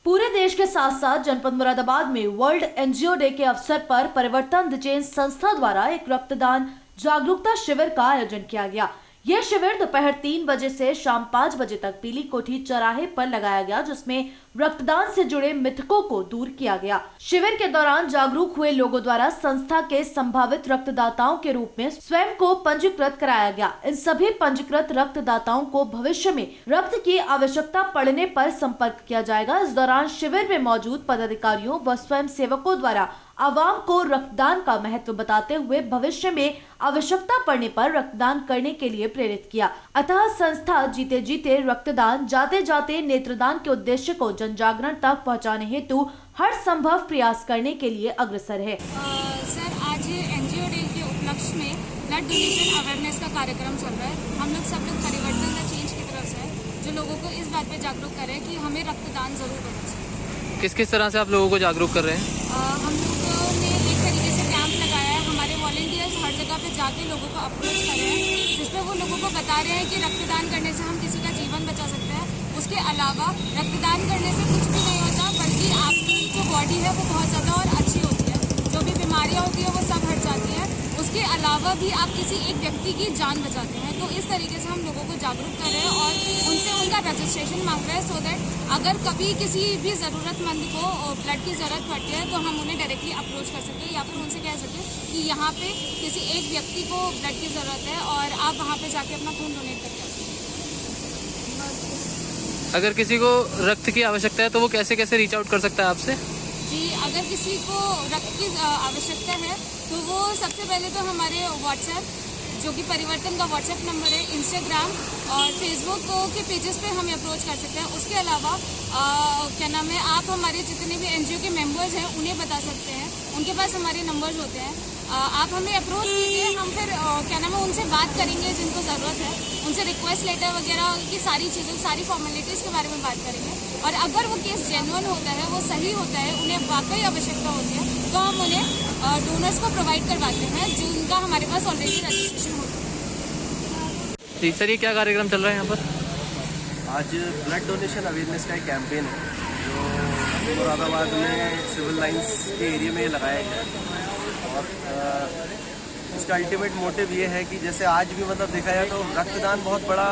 पूरे देश के साथ साथ जनपद मुरादाबाद में वर्ल्ड एनजीओ डे के अवसर पर परिवर्तन द चेंज संस्था द्वारा एक रक्तदान जागरूकता शिविर का आयोजन किया गया। यह शिविर दोपहर 3 बजे से शाम 5 बजे तक पीली कोठी चौराहे पर लगाया गया, जिसमें रक्तदान से जुड़े मिथकों को दूर किया गया। शिविर के दौरान जागरूक हुए लोगों द्वारा संस्था के संभावित रक्तदाताओं के रूप में स्वयं को पंजीकृत कराया गया। इन सभी पंजीकृत रक्तदाताओं को भविष्य में रक्त की आवश्यकता पड़ने पर संपर्क किया जाएगा। इस दौरान शिविर में मौजूद पदाधिकारियों व स्वयं सेवकों द्वारा आवाम को रक्तदान का महत्व बताते हुए भविष्य में आवश्यकता पड़ने पर रक्तदान करने के लिए प्रेरित किया। अतः संस्था जीते जीते रक्तदान, जाते जाते नेत्रदान के उद्देश्य को जन जागरण तक पहुंचाने हेतु हर संभव प्रयास करने के लिए अग्रसर है। सर, आज एनजीओ डे के उपलक्ष्य में ब्लड डोनेशन अवेयरनेस का कार्यक्रम चल रहा है। हम लोग सब लोग परिवर्तन द चेंज की तरफ से जो लोगों को इस बात पे जागरूक कर रहे हैं कि हमें रक्तदान जरूर करना चाहिए। किस किस तरह से आप लोगों को जागरूक कर रहे हैं? हम लोगों ने एक तरीके से कैंप लगाया है। हमारे वॉलंटियर्स हर जगह पे जाके लोगों को अप्रोच कर रहे हैं, जिसमें वो लोगों को बता रहे हैं कि रक्तदान करने से हम किसी का जीवन बचा सकते हैं। उसके अलावा रक्तदान करने से कुछ भी नहीं होता, बल्कि आपकी जो बॉडी है वो बहुत ज़्यादा और अच्छी होती है। जो भी बीमारियाँ होती है वो सब हट जाती हैं। उसके अलावा भी आप किसी एक व्यक्ति की जान बचाते हैं। तो इस तरीके से हम लोगों को जागरूक कर रहे हैं और उनसे उनका रजिस्ट्रेशन मांग रहे हैं, सो दैट अगर कभी किसी भी ज़रूरतमंद को ब्लड की ज़रूरत पड़ती है तो हम उन्हें डायरेक्टली अप्रोच कर सकें या फिर उनसे कह सकें कि यहाँ पे किसी एक व्यक्ति को ब्लड की ज़रूरत है और आप वहाँ पे जाके अपना खून डोनेट करके आ सकते हैं। अगर किसी को रक्त की आवश्यकता है तो वो कैसे कैसे रीच आउट कर सकता है आपसे? जी, अगर किसी को रक्त की आवश्यकता है तो वो सबसे पहले तो हमारे व्हाट्सएप, जो कि परिवर्तन का व्हाट्सएप नंबर है, इंस्टाग्राम और फेसबुक के पेजेस पे हमें अप्रोच कर सकते हैं। उसके अलावा क्या नाम है, आप हमारे जितने भी एनजीओ के मेंबर्स हैं उन्हें बता सकते हैं, उनके पास हमारे नंबर्स होते हैं। आप हमें अप्रोच कीजिए, हम फिर क्या नाम है उनसे बात करेंगे जिनको ज़रूरत है, उनसे रिक्वेस्ट लेटर वगैरह की सारी चीज़ें, सारी फॉर्मेलिटीज़ के बारे में बात करेंगे। और अगर वो केस जेन्युइन होता है, वो सही होता है, उन्हें वाकई आवश्यकता होती है, तो हम उन्हें डोनर्स को प्रोवाइड करवाते हैं जिनका हमारे पास ऑलरेडी रजिस्ट्रेशन होता है। जी सर, ये क्या कार्यक्रम चल रहा है यहाँ पर? आज ब्लड डोनेशन अवेयरनेस का एक कैंपेन है जो मुरादाबाद में सिविल लाइंस के एरिया में लगाया गया है। और इसका अल्टीमेट मोटिव ये है कि जैसे आज भी मतलब देखा जाए तो रक्तदान बहुत बड़ा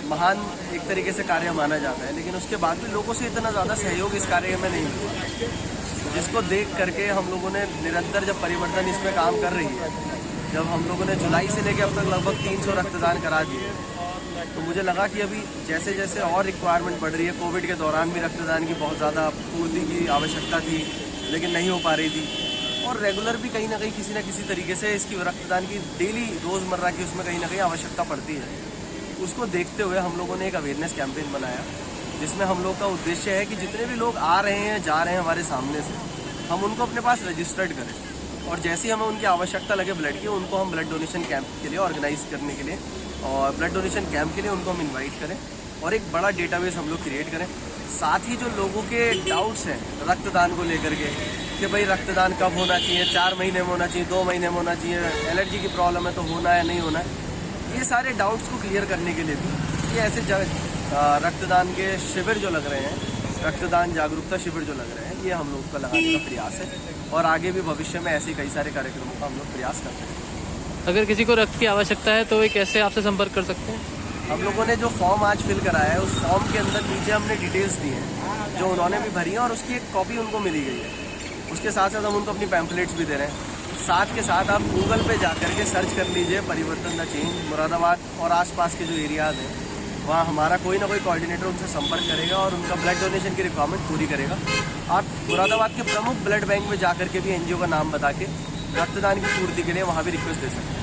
महान एक तरीके से कार्य माना जाता है, लेकिन उसके बाद भी लोगों से इतना ज़्यादा सहयोग इस कार्य में नहीं मिला, जिसको देख करके हम लोगों ने निरंतर जब परिवर्तन इसमें काम कर रही है, जब हम लोगों ने जुलाई से लेकर अब तक लगभग 300 रक्तदान करा दिए, तो मुझे लगा कि अभी जैसे जैसे और रिक्वायरमेंट बढ़ रही है, कोविड के दौरान भी रक्तदान की बहुत ज़्यादा पूर्ति की आवश्यकता थी लेकिन नहीं हो पा रही थी, और रेगुलर भी कहीं ना कहीं किसी न किसी तरीके से इसकी रक्तदान की डेली रोज़मर्रा की उसमें कहीं ना कहीं आवश्यकता पड़ती है। उसको देखते हुए हम लोगों ने एक अवेयरनेस कैंपेन बनाया, जिसमें हम लोग का उद्देश्य है कि जितने भी लोग आ रहे हैं जा रहे हैं हमारे सामने से, हम उनको अपने पास रजिस्टर्ड करें, और जैसे ही हमें उनकी आवश्यकता लगे ब्लड की, उनको हम ब्लड डोनेशन कैंप के लिए ऑर्गेनाइज करने के लिए और ब्लड डोनेशन कैंप के लिए उनको हम इनवाइट करें और एक बड़ा डेटाबेस हम लोग क्रिएट करें। साथ ही जो लोगों के डाउट्स हैं रक्तदान को लेकर के कि भाई रक्तदान कब होना चाहिए, 4 महीने में होना चाहिए, 2 महीने में होना चाहिए, एलर्जी की प्रॉब्लम है तो होना है नहीं होना है, ये सारे डाउट्स को क्लियर करने के लिए भी ये ऐसे रक्तदान के शिविर जो लग रहे हैं, रक्तदान जागरूकता शिविर जो लग रहे हैं, ये हम लोग का लगाने का प्रयास है और आगे भी भविष्य में ऐसे कई सारे कार्यक्रमों का हम लोग प्रयास करते हैं। अगर किसी को रक्त की आवश्यकता है तो वे कैसे आपसे संपर्क कर सकते हैं? हम लोगों ने जो फॉर्म आज फिल कराया है, उस फॉर्म के अंदर नीचे हमने डिटेल्स दी हैं जो उन्होंने भी भरी हैं और उसकी एक कॉपी उनको मिली गई है। उसके साथ साथ हम उनको अपनी पैम्फलेट्स भी दे रहे हैं। साथ के साथ आप गूगल पे जा कर के सर्च कर लीजिए परिवर्तन द चेंज मुरादाबाद और आसपास के जो एरियाज़ हैं, वहाँ हमारा कोई ना कोई कोऑर्डिनेटर उनसे संपर्क करेगा और उनका ब्लड डोनेशन की रिक्वायरमेंट पूरी करेगा। आप मुरादाबाद के प्रमुख ब्लड बैंक में जा कर के भी एनजीओ का नाम बता के रक्तदान की पूर्ति के लिए वहाँ भी रिक्वेस्ट दे सकते हैं।